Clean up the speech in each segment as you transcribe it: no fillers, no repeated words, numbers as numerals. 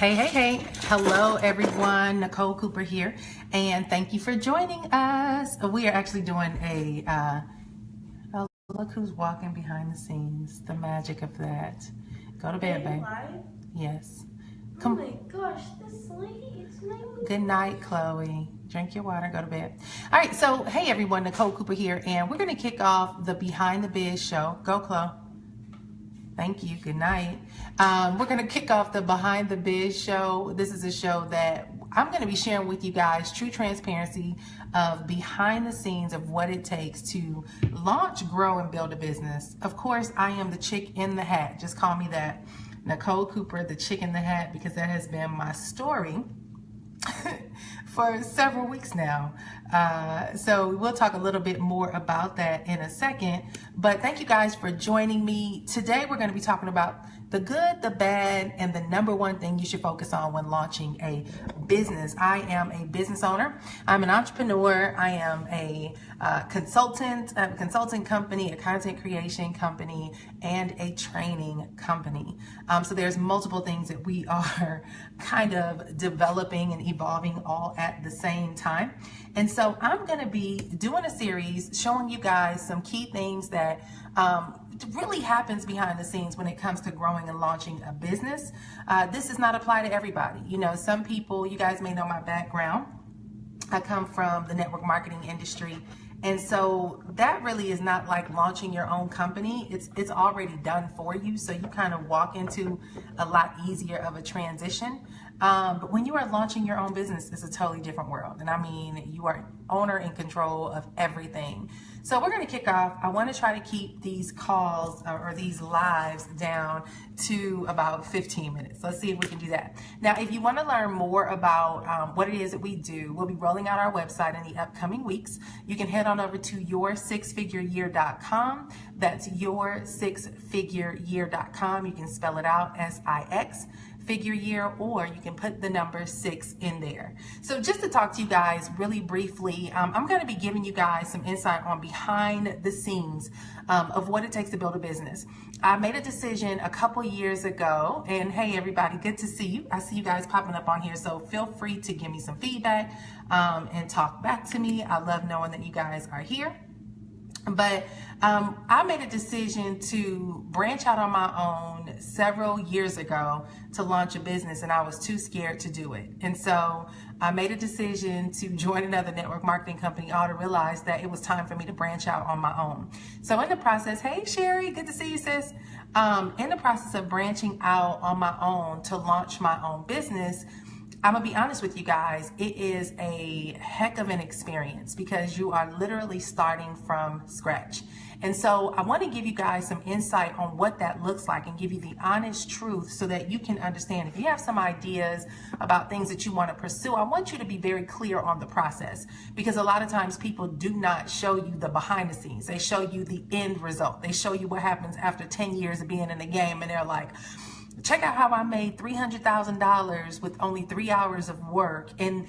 Hey. Hello, everyone. Nicole Cooper here, and thank you for joining us. We are actually doing oh, look who's walking behind the scenes. The magic of that. Go to bed, babe. Live? Yes. Come. Oh my gosh, this lady, it's my Good night, Chloe. Drink your water, go to bed. All right, so hey, everyone. Nicole Cooper here, and we're going to kick off the Behind the Biz show. Go, Chloe. Thank you. Good night. We're going to kick off the Behind the Biz show. This is a show that I'm going to be sharing with you guys true transparency of behind the scenes of what it takes to launch, grow, and build a business. Of course, I am the chick in the hat. Just call me that. Nicole Cooper, the chick in the hat, because that has been my story for several weeks now. So we'll talk a little bit more about that in a second. But thank you guys for joining me. Today we're going to be talking about the good, the bad, and the number one thing you should focus on when launching a business. I am a business owner. I'm an entrepreneur. I am a consultant, a consulting company, a content creation company, and a training company. So there's multiple things that we are kind of developing and evolving all at the same time. And so I'm going to be doing a series showing you guys some key things that really happens behind the scenes when it comes to growing and launching a business. This does not apply to everybody. You know, some people, you guys may know my background. I come from the network marketing industry. And so that really is not like launching your own company. It's already done for you. So you kind of walk into a lot easier of a transition. But when you are launching your own business, it's a totally different world. And I mean, you are owner in control of everything. So we're going to kick off. I want to try to keep these calls or these lives down to about 15 minutes. Let's see if we can do that. Now, if you want to learn more about what it is that we do, we'll be rolling out our website in the upcoming weeks. You can head on over to yoursixfigureyear.com. That's yoursixfigureyear.com. You can spell it out SIX. Figure year, or you can put the number 6 in there. So just to talk to you guys really briefly, I'm going to be giving you guys some insight on behind the scenes of what it takes to build a business. I made a decision a couple years ago, and hey everybody, good to see you. I see you guys popping up on here, so feel free to give me some feedback and talk back to me. I love knowing that you guys are here. But I made a decision to branch out on my own several years ago to launch a business, and I was too scared to do it. And so I made a decision to join another network marketing company, all to realize that it was time for me to branch out on my own. So in the process, hey Sherry, good to see you, sis. In the process of branching out on my own to launch my own business, I'm gonna be honest with you guys, it is a heck of an experience because you are literally starting from scratch. And so I want to give you guys some insight on what that looks like and give you the honest truth so that you can understand. If you have some ideas about things that you want to pursue, I want you to be very clear on the process, because a lot of times people do not show you the behind the scenes. They show you the end result. They show you what happens after 10 years of being in the game, and they're like, check out how I made $300,000 with only 3 hours of work and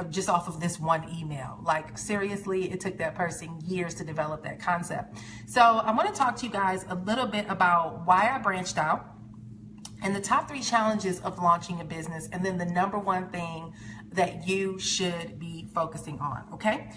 just off of this one email. Like seriously, it took that person years to develop that concept. So I want to talk to you guys a little bit about why I branched out and the top 3 challenges of launching a business, and then the number one thing that you should be focusing on, okay?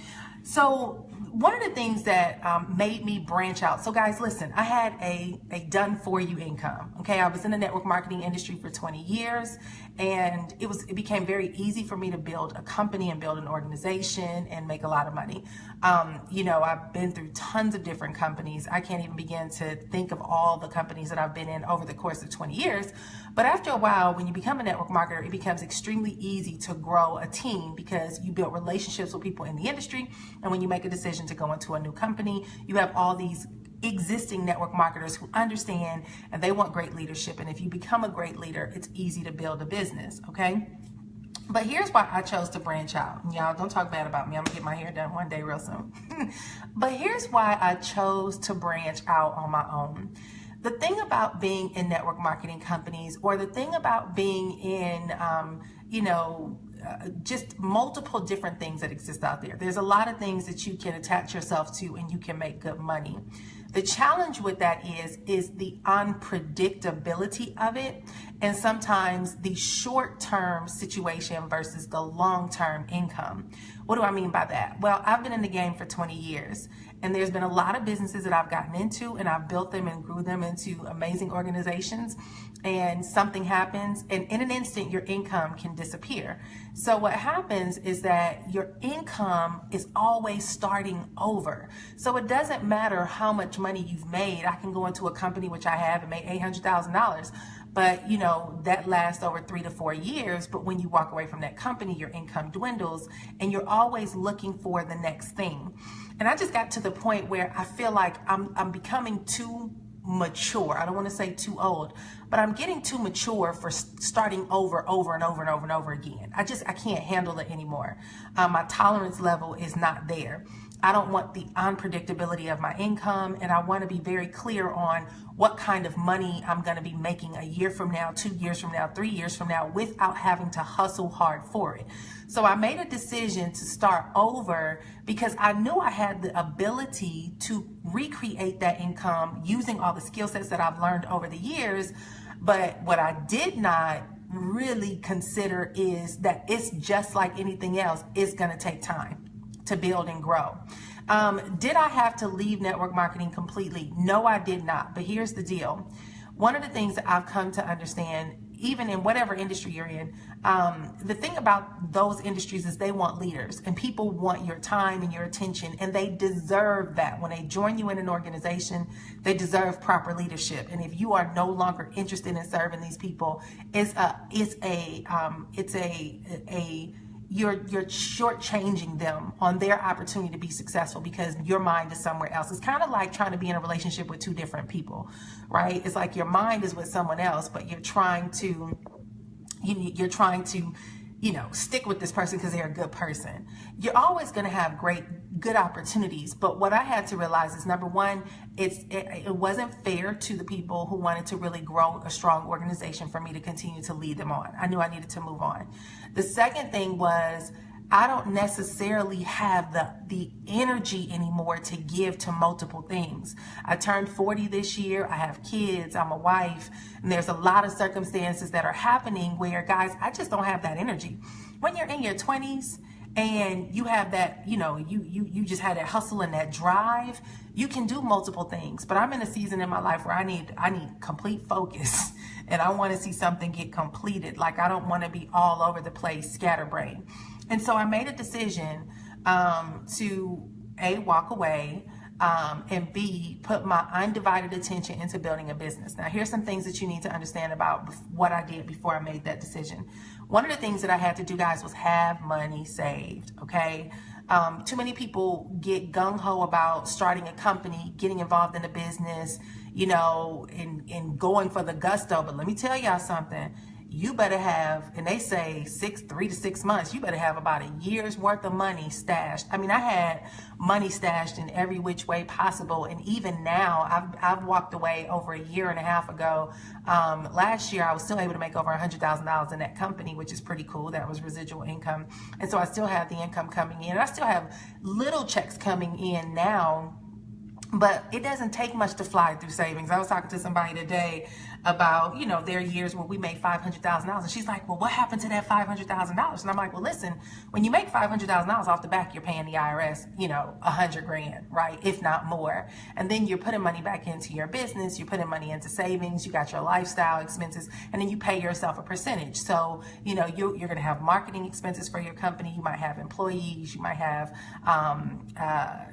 So one of the things that made me branch out, so guys, listen, I had a done-for-you income, okay? I was in the network marketing industry for 20 years, and it became very easy for me to build a company and build an organization and make a lot of money. You know, I've been through tons of different companies. I can't even begin to think of all the companies that I've been in over the course of 20 years. But after a while, when you become a network marketer, it becomes extremely easy to grow a team because you build relationships with people in the industry. And when you make a decision to go into a new company, you have all these existing network marketers who understand and they want great leadership. And if you become a great leader, it's easy to build a business, okay? But here's why I chose to branch out. Y'all don't talk bad about me. I'm gonna get my hair done one day real soon. But here's why I chose to branch out on my own. The thing about being in network marketing companies, or the thing about being in, just multiple different things that exist out there. There's a lot of things that you can attach yourself to and you can make good money. The challenge with that is the unpredictability of it, and sometimes the short-term situation versus the long-term income. What do I mean by that? Well, I've been in the game for 20 years, and there's been a lot of businesses that I've gotten into, and I've built them and grew them into amazing organizations, and something happens, and in an instant, your income can disappear. So what happens is that your income is always starting over. So it doesn't matter how much money you've made. I can go into a company, which I have, and make $800,000. But you know, that lasts over 3 to 4 years. But when you walk away from that company, your income dwindles, and you're always looking for the next thing. And I just got to the point where I feel like I'm becoming too mature. I don't want to say too old, but I'm getting too mature for starting over and over again. I can't handle it anymore. My tolerance level is not there. I don't want the unpredictability of my income, and I want to be very clear on what kind of money I'm going to be making a year from now, 2 years from now, 3 years from now, without having to hustle hard for it. So I made a decision to start over because I knew I had the ability to recreate that income using all the skill sets that I've learned over the years. But what I did not really consider is that it's just like anything else. It's going to take time to build and grow. Did I have to leave network marketing completely? No, I did not. But here's the deal. One of the things that I've come to understand, even in whatever industry you're in, the thing about those industries is they want leaders, and people want your time and your attention, and they deserve that. When they join you in an organization, they deserve proper leadership. And if you are no longer interested in serving these people, you're shortchanging them on their opportunity to be successful because your mind is somewhere else. It's kind of like trying to be in a relationship with two different people, right? It's like your mind is with someone else, but you're trying to stick with this person because they're a good person. You're always going to have good opportunities. But what I had to realize is, number one, it wasn't fair to the people who wanted to really grow a strong organization for me to continue to lead them on. I knew I needed to move on. The second thing was, I don't necessarily have the energy anymore to give to multiple things. I turned 40 this year. I have kids. I'm a wife. And there's a lot of circumstances that are happening where, guys, I just don't have that energy. When you're in your 20s and you have that, you just had that hustle and that drive, you can do multiple things. But I'm in a season in my life where I need complete focus, and I want to see something get completed. Like, I don't want to be all over the place, scatterbrained. And so I made a decision to A, walk away, and B, put my undivided attention into building a business. Now, here's some things that you need to understand about what I did before I made that decision. One of the things that I had to do, guys, was have money saved, okay? Too many people get gung-ho about starting a company, getting involved in a business, and going for the gusto. But let me tell y'all something. You better have, and they say 3 to 6 months, you better have about a year's worth of money stashed. I mean, I had money stashed in every which way possible. And even now, I've walked away over a year and a half ago. Last year, I was still able to make over $100,000 in that company, which is pretty cool. That was residual income. And so I still have the income coming in. I still have little checks coming in now. But it doesn't take much to fly through savings. I was talking to somebody today about, their years where we made $500,000. And she's like, well, what happened to that $500,000? And I'm like, well, listen, when you make $500,000 off the back, you're paying the IRS, $100,000, right? If not more. And then you're putting money back into your business. You're putting money into savings. You got your lifestyle expenses, and then you pay yourself a percentage. So, you're going to have marketing expenses for your company. You might have employees. You might have, I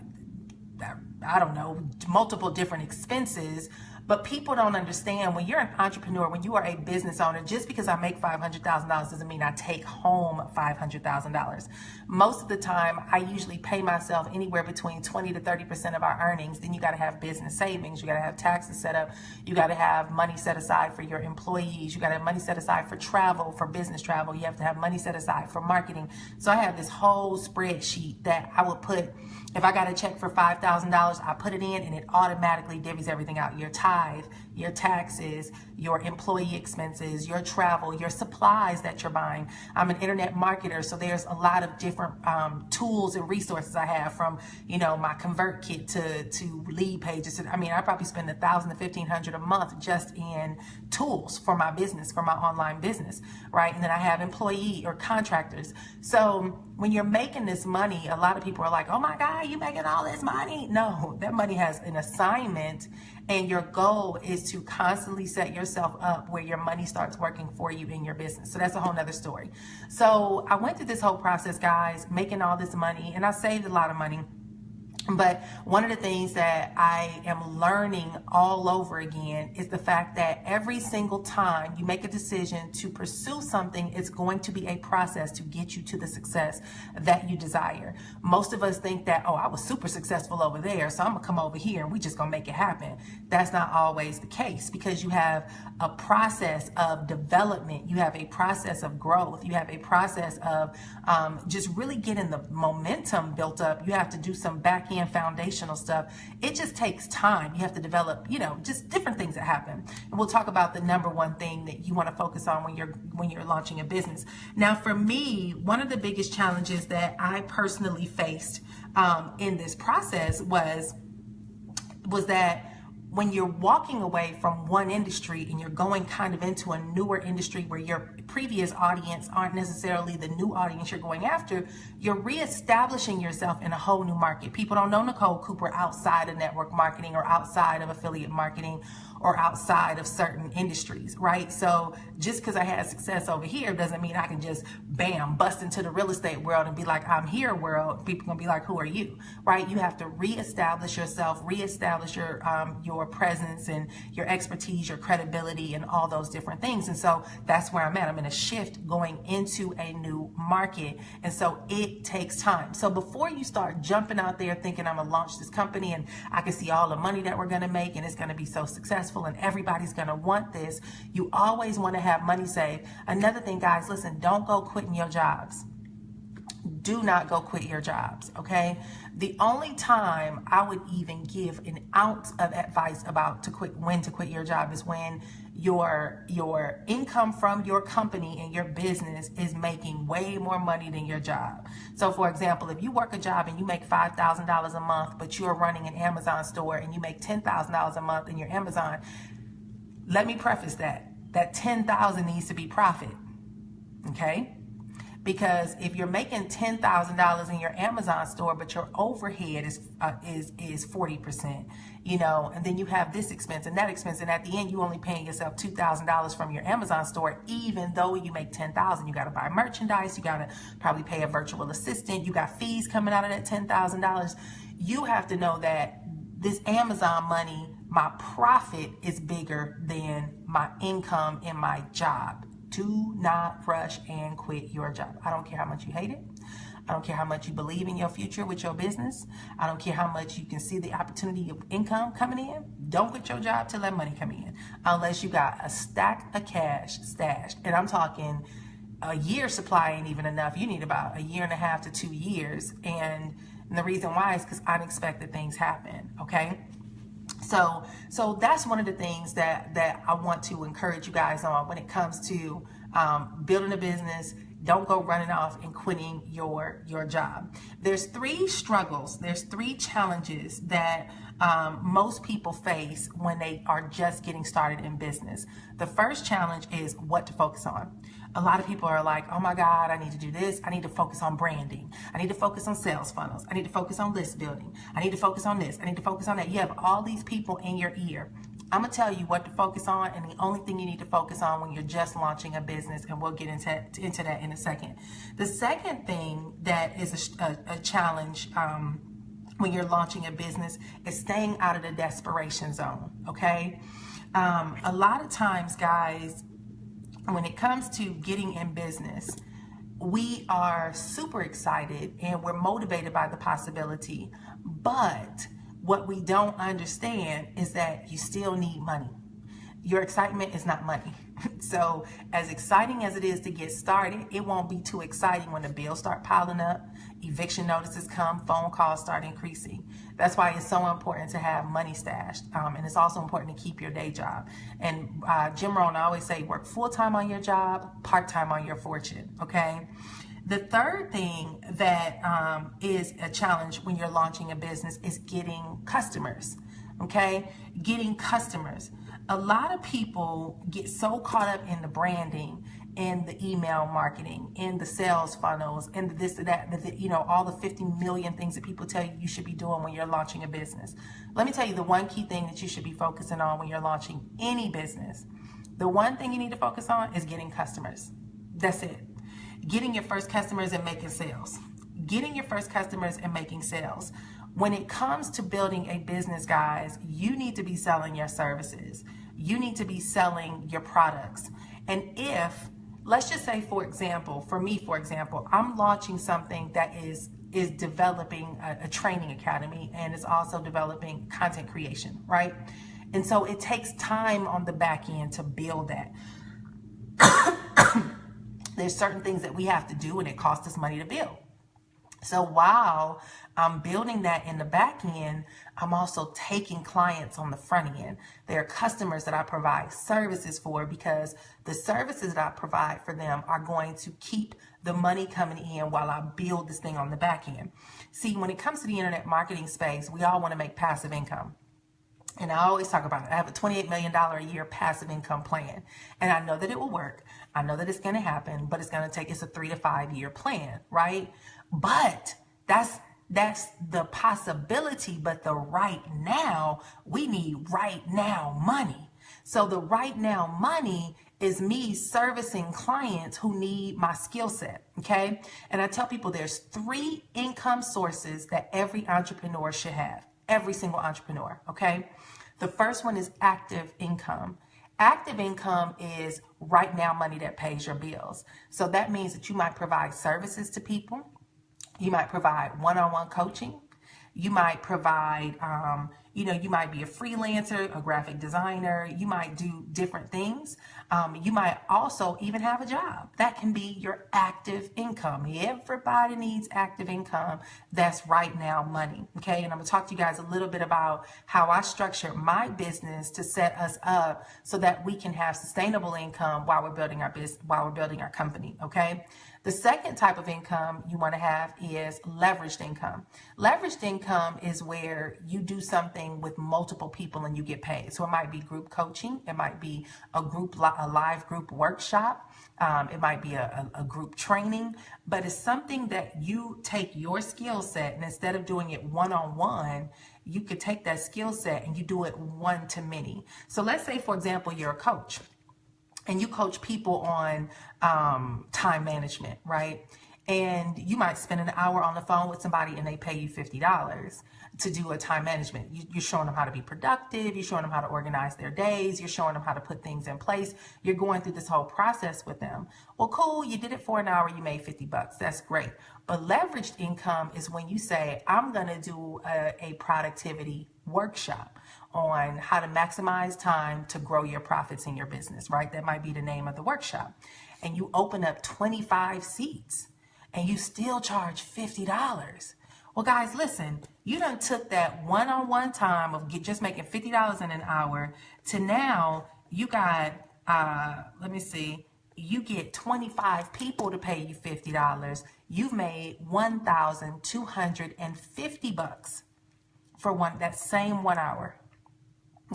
don't know, multiple different expenses. But people don't understand, when you're an entrepreneur, when you are a business owner, just because I make $500,000 doesn't mean I take home $500,000. Most of the time, I usually pay myself anywhere between 20 to 30% of our earnings. Then you got to have business savings. You got to have taxes set up. You got to have money set aside for your employees. You got to have money set aside for travel, for business travel. You have to have money set aside for marketing. So I have this whole spreadsheet that I would put. If I got a check for $5,000, I put it in, and it automatically divvies everything out. Your tithe, your taxes, your employee expenses, your travel, your supplies that you're buying. I'm an internet marketer, so there's a lot of different tools and resources I have, from, you know, my convert kit to lead pages. I mean, I probably spend $1,000 to $1,500 a month just in tools for my business, for my online business, right? And then I have employee or contractors. So when you're making this money, a lot of people are like, oh my God, you making all this money? No, that money has an assignment, and your goal is to constantly set yourself up where your money starts working for you in your business. So that's a whole nother story. So I went through this whole process, guys, making all this money, and I saved a lot of money. But one of the things that I am learning all over again is the fact that every single time you make a decision to pursue something, it's going to be a process to get you to the success that you desire. Most of us think that, oh, I was super successful over there, so I'm gonna come over here and we just gonna make it happen. That's not always the case, because you have a process of development, you have a process of growth, you have a process of just really getting the momentum built up. You have to do some back end foundational stuff. It just takes time. You have to develop, you know, just different things that happen. And we'll talk about the number one thing that you want to focus on when you're launching a business. Now, for me, one of the biggest challenges that I personally faced in this process was that when you're walking away from one industry and you're going kind of into a newer industry where your previous audience aren't necessarily the new audience you're going after, you're reestablishing yourself in a whole new market. People don't know Nicole Cooper outside of network marketing or outside of affiliate marketing or outside of certain industries, right? So just because I had success over here doesn't mean I can just, bam, bust into the real estate world and be like, I'm here world. People gonna be like, who are you, right? You have to reestablish yourself, reestablish your presence and your expertise, your credibility, and all those different things. And so that's where I'm at. I'm in a shift going into a new market. And so it takes time. So before you start jumping out there thinking I'm gonna launch this company and I can see all the money that we're gonna make and it's gonna be so successful and everybody's gonna want this, you always wanna have money saved. Another thing, guys, listen, don't go quitting your jobs. Do not go quit your jobs, okay? The only time I would even give an ounce of advice about when to quit your job is when your income from your company and your business is making way more money than your job. So for example, if you work a job and you make $5,000 a month, but you're running an Amazon store and you make $10,000 a month in your Amazon, let me preface that $10,000 needs to be profit, okay? Because if you're making $10,000 in your Amazon store, but your overhead is 40%, you know, and then you have this expense and that expense, and at the end you only paying yourself $2,000 from your Amazon store, even though you make $10,000. You got to buy merchandise, you got to probably pay a virtual assistant, you got fees coming out of that $10,000. You have to know that this Amazon money, my profit is bigger than my income in my job. Do not rush and quit your job. I don't care how much you hate it. I don't care how much you believe in your future with your business. I don't care how much you can see the opportunity of income coming in. Don't quit your job till that money come in, unless you got a stack of cash stashed. And I'm talking a year supply ain't even enough. You need about 1.5 to 2 years. And the reason why is because unexpected things happen, okay? So that's one of the things that I want to encourage you guys on when it comes to building a business. Don't go running off and quitting your job. There's 3 struggles. There's 3 challenges that most people face when they are just getting started in business. The first challenge is what to focus on. A lot of people are like, oh my God, I need to do this. I need to focus on branding. I need to focus on sales funnels. I need to focus on list building. I need to focus on this. I need to focus on that. You have all these people in your ear. I'm going to tell you what to focus on, and the only thing you need to focus on when you're just launching a business, and we'll get into that in a second. The second thing that is a challenge when you're launching a business is staying out of the desperation zone, okay? A lot of times, guys, when it comes to getting in business, we are super excited and we're motivated by the possibility, but what we don't understand is that you still need money. Your excitement is not money. So as exciting as it is to get started, it won't be too exciting when the bills start piling up, eviction notices come, phone calls start increasing. That's why it's so important to have money stashed. And it's also important to keep your day job. And Jim Rohn, I always say, work full-time on your job, part-time on your fortune, okay? The third thing that is a challenge when you're launching a business is getting customers, okay? Getting customers. A lot of people get so caught up in the branding, in the email marketing, in the sales funnels, in the this, that, all the 50 million things that people tell you you should be doing when you're launching a business. Let me tell you the one key thing that you should be focusing on when you're launching any business. The one thing you need to focus on is getting customers. That's it. Getting your first customers and making sales. Getting your first customers and making sales. When it comes to building a business, guys, you need to be selling your services. You need to be selling your products. And if, let's just say, for example, for me, I'm launching something that is developing a training academy, and is also developing content creation, right? And so it takes time on the back end to build that. There's certain things that we have to do, and it costs us money to build. So while I'm building that in the back end, I'm also taking clients on the front end. There are customers that I provide services for, because the services that I provide for them are going to keep the money coming in while I build this thing on the back end. See, when it comes to the internet marketing space, we all want to make passive income. And I always talk about it. I have a $28 million a year passive income plan. And I know that it will work. I know that it's going to happen, but it's a 3 to 5 year plan, right? But that's the possibility. But the right now, we need right now money. So the right now money is me servicing clients who need my skill set, okay? And I tell people there's 3 income sources that every entrepreneur should have. Every single entrepreneur, okay? The first one is active income. Active income is right now money that pays your bills. So that means that you might provide services to people. You might provide one-on-one coaching. You might provide, you might be a freelancer, a graphic designer. You might do different things. You might also even have a job. That can be your active income. Everybody needs active income. That's right now money. Okay. And I'm going to talk to you guys a little bit about how I structure my business to set us up so that we can have sustainable income while we're building our business, while we're building our company. Okay. The second type of income you want to have is leveraged income. Leveraged income is where you do something with multiple people and you get paid. So it might be group coaching. It might be a live group workshop. It might be a group training, but it's something that you take your skill set, and instead of doing it one-on-one, you could take that skill set and you do it one-to-many. So let's say, for example, you're a coach. And you coach people on time management, right? And you might spend an hour on the phone with somebody and they pay you $50 to do a time management. You're showing them how to be productive. You're showing them how to organize their days. You're showing them how to put things in place. You're going through this whole process with them. Well, cool. You did it for an hour. You made $50. That's great. But leveraged income is when you say, I'm going to do a productivity workshop on how to maximize time to grow your profits in your business, right? That might be the name of the workshop. And you open up 25 seats and you still charge $50. Well, guys, listen, you done took that one-on-one time of just making $50 in an hour to now you got, you get 25 people to pay you $50. You've made $1,250 for that same 1 hour.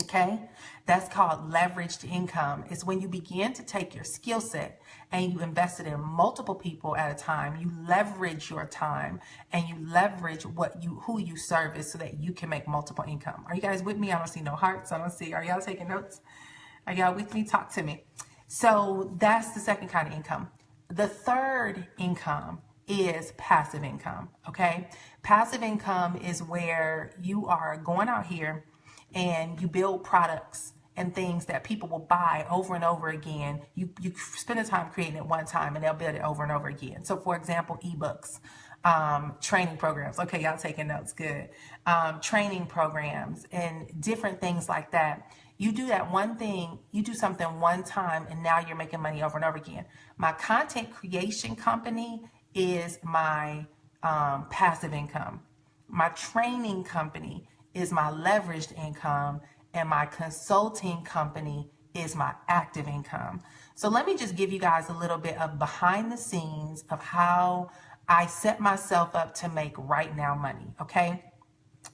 Okay, that's called leveraged income. It's when you begin to take your skill set and you invest it in multiple people at a time. You leverage your time and you leverage who you service so that you can make multiple income. Are you guys with me? I don't see no hearts. I don't see. Are y'all taking notes? Are y'all with me? Talk to me. So that's the second kind of income. The third income is passive income. Okay, passive income is where you are going out here and you build products and things that people will buy over and over again. You spend the time creating it one time and they'll build it over and over again. So for example, ebooks, training programs. Okay, y'all taking notes, good. Training programs and different things like that. You do that one thing, you do something one time, and now you're making money over and over again. My content creation company is my passive income. My training company is my leveraged income, and my consulting company is my active income. So let me just give you guys a little bit of behind the scenes of how I set myself up to make right now money, okay?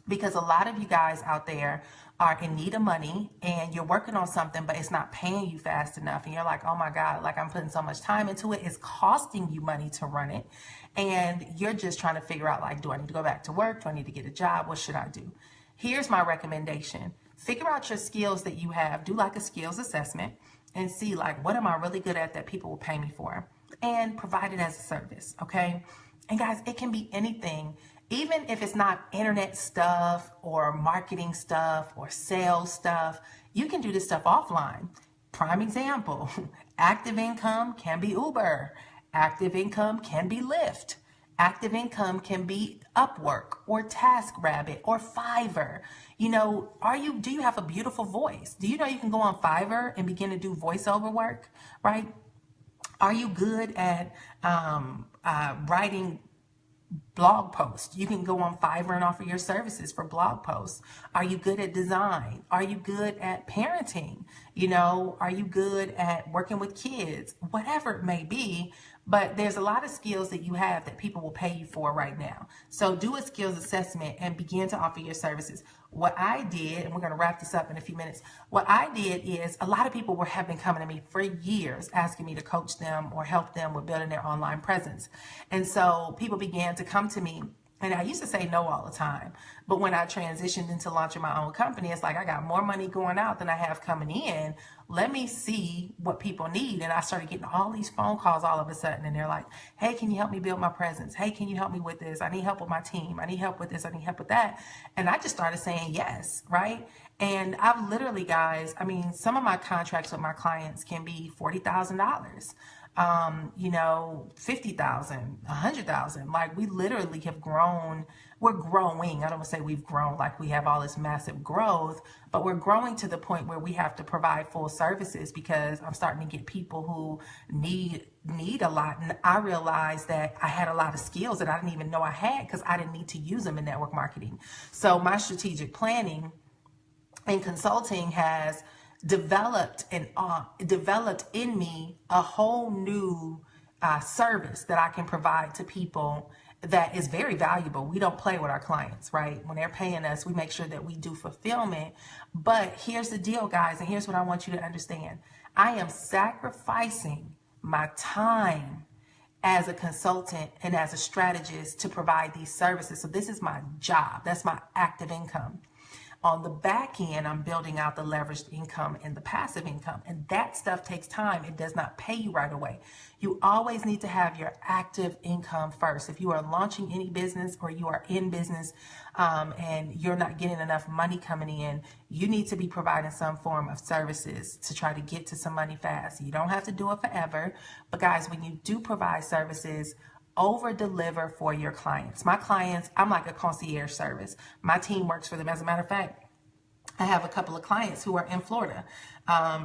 Because a lot of you guys out there are in need of money and you're working on something, but it's not paying you fast enough. And you're like, oh my God, like I'm putting so much time into it. It's costing you money to run it. And you're just trying to figure out, like, do I need to go back to work? Do I need to get a job? What should I do? Here's my recommendation. Figure out your skills that you have. Do like a skills assessment and see, like, what am I really good at that people will pay me for? And provide it as a service, okay? And guys, it can be anything. Even if it's not internet stuff or marketing stuff or sales stuff, you can do this stuff offline. Prime example, active income can be Uber. Active income can be Lyft. Active income can be Upwork or TaskRabbit or Fiverr. You know, do you have a beautiful voice? Do you know you can go on Fiverr and begin to do voiceover work, right? Are you good at writing blog posts? You can go on Fiverr and offer your services for blog posts. Are you good at design? Are you good at parenting? You know, are you good at working with kids? Whatever it may be, but there's a lot of skills that you have that people will pay you for right now. So do a skills assessment and begin to offer your services. What I did, and we're going to wrap this up in a few minutes, what I did is a lot of people have been coming to me for years asking me to coach them or help them with building their online presence. And so people began to come to me, and I used to say no all the time. But when I transitioned into launching my own company, it's like I got more money going out than I have coming in. Let me see what people need. And I started getting all these phone calls all of a sudden. And they're like, hey, can you help me build my presence? Hey, can you help me with this? I need help with my team. I need help with this. I need help with that. And I just started saying yes, right? And I've literally, guys, I mean, some of my contracts with my clients can be $40,000. You know, 50,000, 100,000. Like, we literally have grown. We're growing. I don't want to say we've grown like we have all this massive growth, but we're growing to the point where we have to provide full services because I'm starting to get people who need a lot. And I realized that I had a lot of skills that I didn't even know I had because I didn't need to use them in network marketing. So my strategic planning and consulting has developed in me a whole new service that I can provide to people that is very valuable. We don't play with our clients, right? When they're paying us, we make sure that we do fulfillment. But here's the deal, guys, and here's what I want you to understand. I am sacrificing my time as a consultant and as a strategist to provide these services. So this is my job. That's my active income. On the back end, I'm building out the leveraged income and the passive income. And that stuff takes time. It does not pay you right away. You always need to have your active income first. If you are launching any business or you are in business and you're not getting enough money coming in, you need to be providing some form of services to try to get to some money fast. You don't have to do it forever. But guys, when you do provide services, over deliver for your clients. My clients, I'm like a concierge service. My team works for them. As a matter of fact, I have a couple of clients who are in Florida.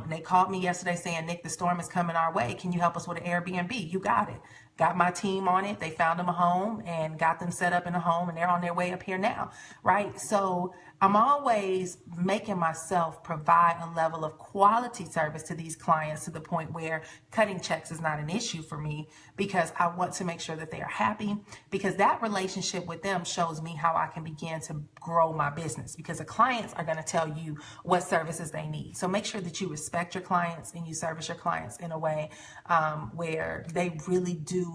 They called me yesterday saying, Nick, the storm is coming our way. Can you help us with an Airbnb? You got it. Got my team on it. They found them a home and got them set up in a home, and they're on their way up here now, right? So I'm always making myself provide a level of quality service to these clients to the point where cutting checks is not an issue for me because I want to make sure that they are happy, because that relationship with them shows me how I can begin to grow my business, because the clients are going to tell you what services they need. So make sure that you respect your clients and you service your clients in a way where they really do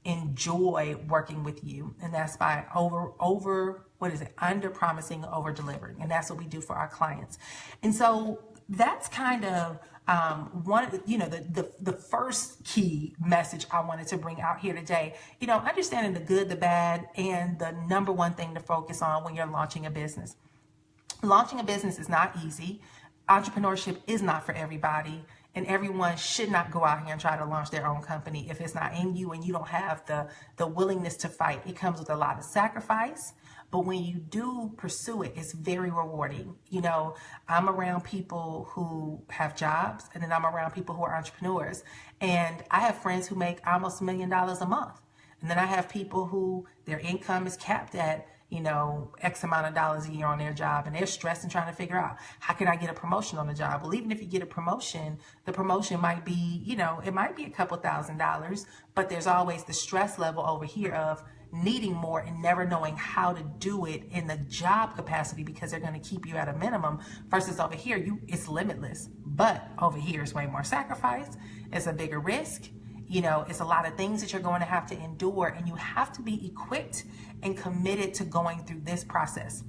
enjoy working with you. And that's by under promising, over delivering. And that's what we do for our clients. And so that's kind of one of the first key message I wanted to bring out here today. You know, understanding the good, the bad, and the number one thing to focus on when you're launching a business. Launching a business is not easy. Entrepreneurship is not for everybody. And everyone should not go out here and try to launch their own company if it's not in you and you don't have the willingness to fight. It comes with a lot of sacrifice, but when you do pursue it, it's very rewarding. You know, I'm around people who have jobs, and then I'm around people who are entrepreneurs. And I have friends who make almost $1 million a month. And then I have people who their income is capped at, you know, X amount of dollars a year on their job, and they're stressed and trying to figure out, how can I get a promotion on the job? Well, even if you get a promotion, the promotion might be, you know, it might be a couple $1,000s, but there's always the stress level over here of needing more and never knowing how to do it in the job capacity, because they're going to keep you at a minimum, versus over here, it's limitless. But over here, it's way more sacrifice. It's a bigger risk. You know, it's a lot of things that you're going to have to endure, and you have to be equipped and committed to going through this process.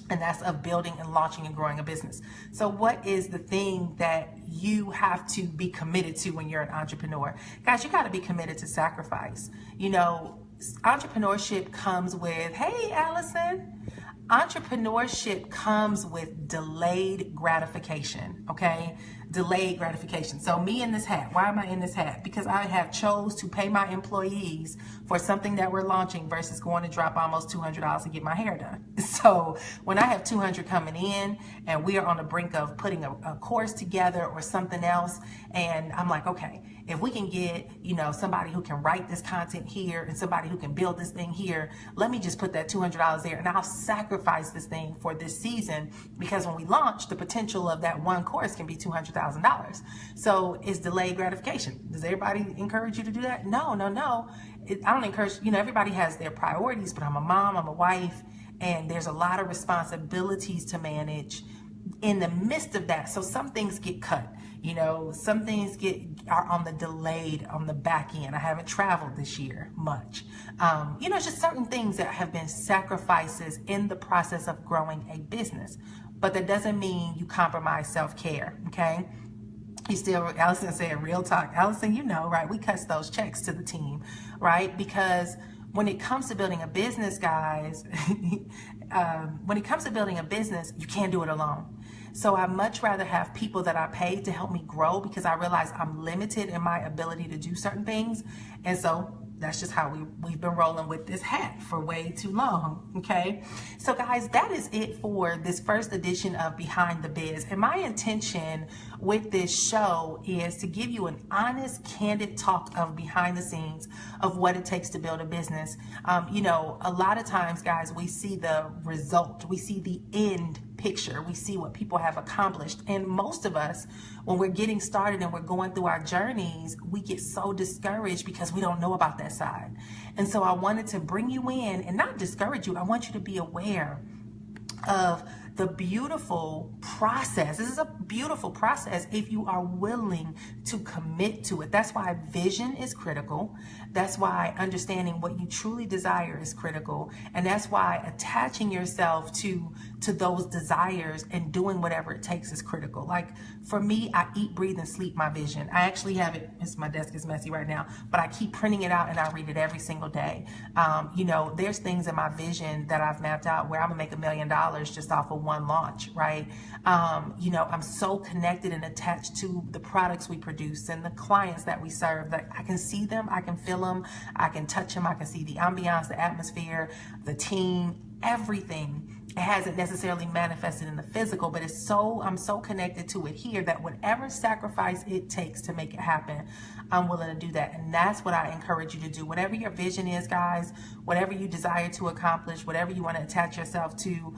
And that's of building and launching and growing a business. So what is the thing that you have to be committed to when you're an entrepreneur? Guys, you got to be committed to sacrifice. You know, entrepreneurship comes with, hey, Allison, entrepreneurship comes with delayed gratification, okay? Delayed gratification. So me in this hat, why am I in this hat? Because I have chose to pay my employees for something that we're launching versus going to drop almost $200 to get my hair done. So when I have 200 coming in and we are on the brink of putting a course together or something else, and I'm like, okay, if we can get, you know, somebody who can write this content here and somebody who can build this thing here, let me just put that $200 there and I'll sacrifice this thing for this season, because when we launch, the potential of that one course can be $200,000. So it's delayed gratification. Does everybody encourage you to do that? No. I don't encourage, you know, everybody has their priorities, but I'm a mom, I'm a wife, and there's a lot of responsibilities to manage in the midst of that. So some things get cut. You know, some things are on the delayed, on the back end. I haven't traveled this year much. You know, it's just certain things that have been sacrifices in the process of growing a business. But that doesn't mean you compromise self-care, okay? You still, Allison said, real talk. Allison, you know, right? We cut those checks to the team, right? Because when it comes to building a business, guys, when it comes to building a business, you can't do it alone. So I'd much rather have people that I pay to help me grow, because I realize I'm limited in my ability to do certain things. And so that's just how we've been rolling with this hat for way too long, okay? So guys, that is it for this first edition of Behind the Biz. And my intention with this show is to give you an honest, candid talk of behind the scenes of what it takes to build a business. You know, a lot of times, guys, we see the result, we see the end picture, we see what people have accomplished, and most of us, when we're getting started and we're going through our journeys, we get so discouraged because we don't know about that side. And so I wanted to bring you in and not discourage you. I want you to be aware of the beautiful process. This is a beautiful process if you are willing to commit to it. That's why vision is critical. That's why understanding what you truly desire is critical. And that's why attaching yourself to those desires and doing whatever it takes is critical. Like for me, I eat, breathe, and sleep my vision. I actually have it, my desk is messy right now, but I keep printing it out and I read it every single day. You know, there's things in my vision that I've mapped out where I'm gonna make $1 million just off of one launch, right? You know, I'm so connected and attached to the products we produce and the clients that we serve that I can see them, I can feel them, I can touch them, I can see the ambiance, the atmosphere, the team, everything. It hasn't necessarily manifested in the physical, but I'm so connected to it here that whatever sacrifice it takes to make it happen, I'm willing to do that. And that's what I encourage you to do. Whatever your vision is, guys, whatever you desire to accomplish, whatever you want to attach yourself to,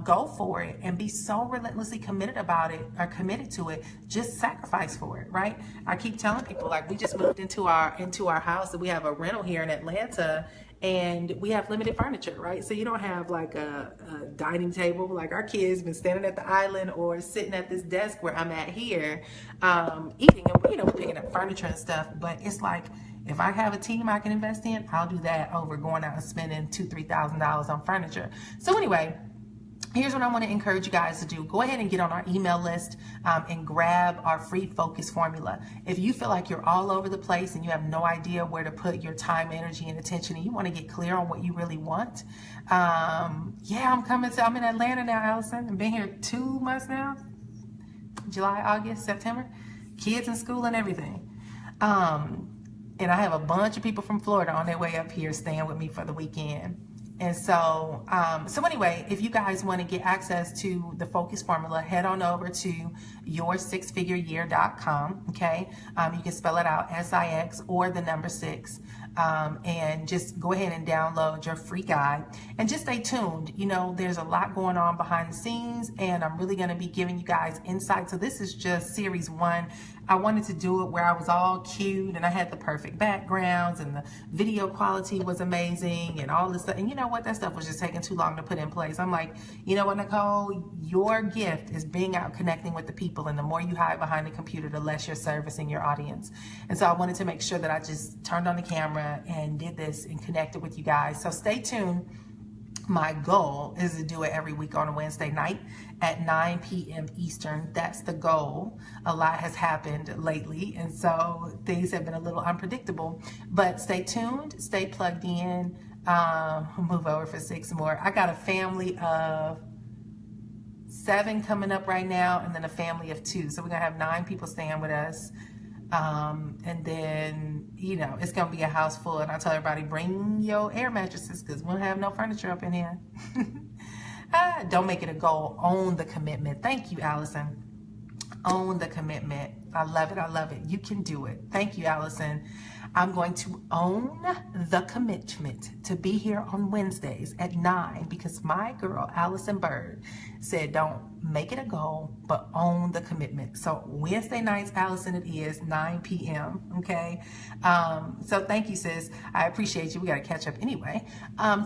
go for it and be so relentlessly committed about it, or committed to it. Just sacrifice for it, right? I keep telling people, like, we just moved into our house, and we have a rental here in Atlanta, and we have limited furniture, right? So you don't have like a dining table. Like our kids been standing at the island or sitting at this desk where I'm at here, eating, and you know, we're picking up furniture and stuff. But it's like, if I have a team I can invest in, I'll do that over going out and spending $2,000-$3,000 on furniture. So anyway, here's what I want to encourage you guys to do. Go ahead and get on our email list and grab our free focus formula. If you feel like you're all over the place and you have no idea where to put your time, energy, and attention, and you want to get clear on what you really want, I'm in Atlanta now, Allison. I've been here 2 months now, July, August, September. kids in school and everything. And I have a bunch of people from Florida on their way up here staying with me for the weekend. And so, anyway, if you guys want to get access to the focus formula, head on over to yoursixfigureyear.com. Okay. You can spell it out SIX or the number 6. And just go ahead and download your free guide and just stay tuned. You know, there's a lot going on behind the scenes, and I'm really going to be giving you guys insight. So this is just series 1. I wanted to do it where I was all cute and I had the perfect backgrounds and the video quality was amazing and all this stuff. And you know what? That stuff was just taking too long to put in place. I'm like, you know what, Nicole? Your gift is being out connecting with the people, and the more you hide behind the computer, the less you're servicing your audience. And so I wanted to make sure that I just turned on the camera and did this and connected with you guys. So stay tuned. My goal is to do it every week on a Wednesday night at 9 p.m. Eastern. That's the goal. A lot has happened lately, and so things have been a little unpredictable. But stay tuned, stay plugged in. Move over for 6 more. I got a family of 7 coming up right now, and then a family of 2. So we're going to have 9 people staying with us. And then, you know, it's going to be a house full. And I tell everybody, bring your air mattresses because we don't have no furniture up in here. Don't make it a goal. Own the commitment. Thank you, Allison. Own the commitment. I love it. I love it. You can do it. Thank you, Allison. I'm going to own the commitment to be here on Wednesdays at 9 because my girl, Allison Bird, said don't make it a goal, but own the commitment. So Wednesday nights, Allison, it is 9 p.m. Okay. So thank you, sis. I appreciate you. We got to catch up anyway.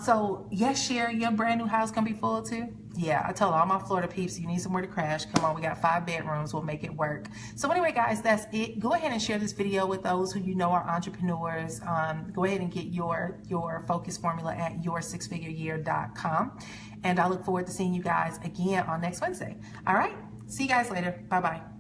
So yes, Sherry, your brand new house going to be full too? Yeah, I told all my Florida peeps, you need somewhere to crash. Come on, we got 5 bedrooms. We'll make it work. So anyway, guys, that's it. Go ahead and share this video with those who you know are entrepreneurs. Go ahead and get your focus formula at yoursixfigureyear.com. And I look forward to seeing you guys again on next Wednesday. All right, see you guys later. Bye-bye.